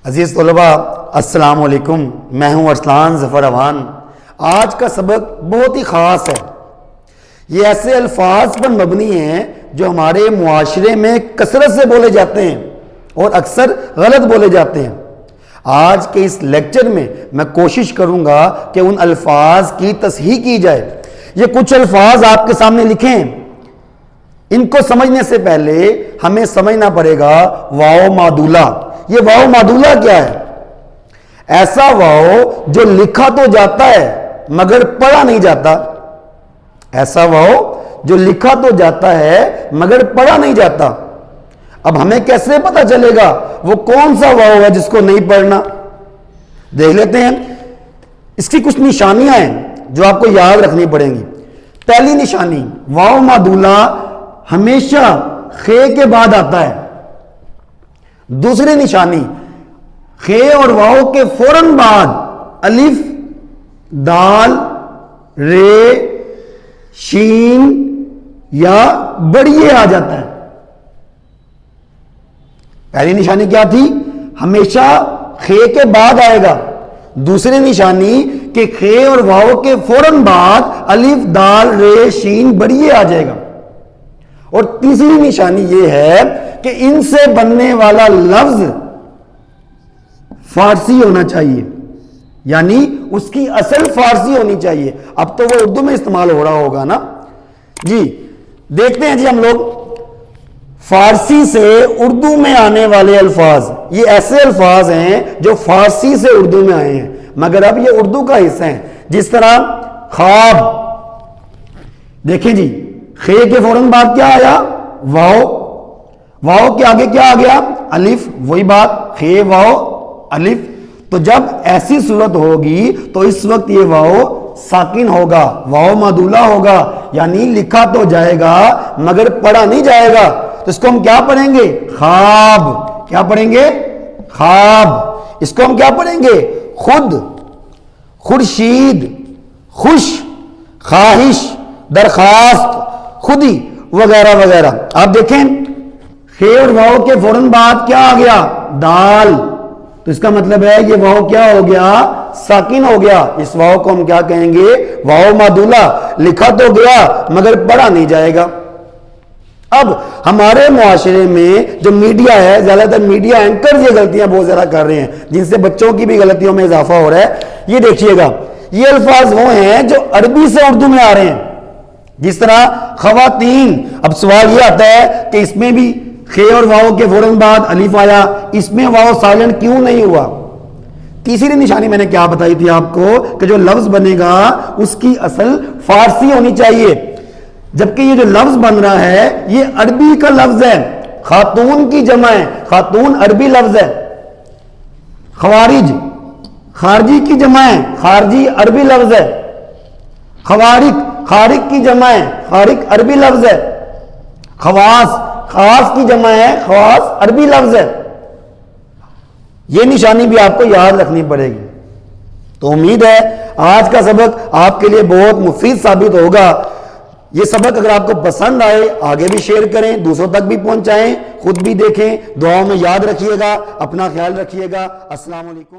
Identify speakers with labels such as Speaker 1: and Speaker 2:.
Speaker 1: عزیز طلباء السلام علیکم، میں ہوں ارسلان ظفر اوان۔ آج کا سبق بہت ہی خاص ہے۔ یہ ایسے الفاظ پر مبنی ہیں جو ہمارے معاشرے میں کثرت سے بولے جاتے ہیں اور اکثر غلط بولے جاتے ہیں۔ آج کے اس لیکچر میں کوشش کروں گا کہ ان الفاظ کی تصحیح کی جائے۔ یہ کچھ الفاظ آپ کے سامنے لکھے ہیں، ان کو سمجھنے سے پہلے ہمیں سمجھنا پڑے گا واو معدولہ۔ یہ واو معدولہ کیا ہے؟ ایسا واو جو لکھا تو جاتا ہے مگر پڑھا نہیں جاتا۔ ایسا واو جو لکھا تو جاتا ہے مگر پڑھا نہیں جاتا۔ اب ہمیں کیسے پتا چلے گا وہ کون سا واو ہے جس کو نہیں پڑھنا؟ دیکھ لیتے ہیں۔ اس کی کچھ نشانیاں ہیں جو آپ کو یاد رکھنی پڑیں گی۔ پہلی نشانی، واو معدولہ ہمیشہ خے کے بعد آتا ہے۔ دوسری نشانی، خے اور واو کے فوراً بعد الف، دال، رے، شین یا بڑیے آ جاتا ہے۔ پہلی نشانی کیا تھی؟ ہمیشہ خے کے بعد آئے گا۔ دوسری نشانی کہ خے اور واو کے فوراً بعد الف، دال، رے، شین، بڑیے آ جائے گا۔ اور تیسری نشانی یہ ہے کہ ان سے بننے والا لفظ فارسی ہونا چاہیے، یعنی اس کی اصل فارسی ہونی چاہیے۔ اب تو وہ اردو میں استعمال ہو رہا ہوگا نا جی۔ دیکھتے ہیں جی ہم لوگ فارسی سے اردو میں آنے والے الفاظ۔ یہ ایسے الفاظ ہیں جو فارسی سے اردو میں آئے ہیں مگر اب یہ اردو کا حصہ ہیں۔ جس طرح خواب، دیکھیں جی، خے کے فوراً بعد کیا آیا؟ واو۔ واو کے آگے کیا آ گیا؟ الف۔ وہی بات، خے واو الف۔ تو جب ایسی صورت ہوگی تو اس وقت یہ واو ساکن ہوگا، واو معدولہ ہوگا، یعنی لکھا تو جائے گا مگر پڑھا نہیں جائے گا۔ تو اس کو ہم کیا پڑھیں گے؟ خواب۔ کیا پڑھیں گے؟ خواب۔ اس کو ہم کیا پڑھیں گے؟ خود، خورشید، خوش، خواہش، درخواست، خودی وغیرہ وغیرہ۔ آپ دیکھیں خے اور واو کے فوراً بعد کیا آ گیا؟ دال۔ تو اس کا مطلب ہے یہ واو کیا ہو گیا؟ ساکن ہو گیا۔ اس واو کو ہم کیا کہیں گے؟ واو معدولہ۔ لکھا تو گیا مگر پڑھا نہیں جائے گا۔ اب ہمارے معاشرے میں جو میڈیا ہے، زیادہ تر میڈیا اینکر یہ غلطیاں بہت زیادہ کر رہے ہیں جن سے بچوں کی بھی غلطیوں میں اضافہ ہو رہا ہے۔ یہ دیکھیے گا، یہ الفاظ وہ ہیں جو عربی سے اردو میں آ رہے ہیں۔ جس طرح خواتین، اب سوال یہ آتا ہے کہ اس میں بھی خے اور واو کے فوراً بعد الف آیا، اس میں واو سائلنٹ کیوں نہیں ہوا؟ تیسری نشانی میں نے کیا بتائی تھی آپ کو کہ جو لفظ بنے گا اس کی اصل فارسی ہونی چاہیے، جبکہ یہ جو لفظ بن رہا ہے یہ عربی کا لفظ ہے۔ خاتون کی جمع ہے، خاتون عربی لفظ ہے۔ خوارج، خارجی کی جمع ہے، خارجی عربی لفظ ہے۔ خوارق، خارق کی جمع ہے، خارق عربی لفظ ہے۔ خواص، خاص کی جمع ہے، خواص عربی لفظ ہے۔ یہ نشانی بھی آپ کو یاد رکھنی پڑے گی۔ تو امید ہے آج کا سبق آپ کے لیے بہت مفید ثابت ہوگا۔ یہ سبق اگر آپ کو پسند آئے آگے بھی شیئر کریں، دوسروں تک بھی پہنچائیں، خود بھی دیکھیں، دعاؤں میں یاد رکھیے گا، اپنا خیال رکھیے گا۔ السلام علیکم۔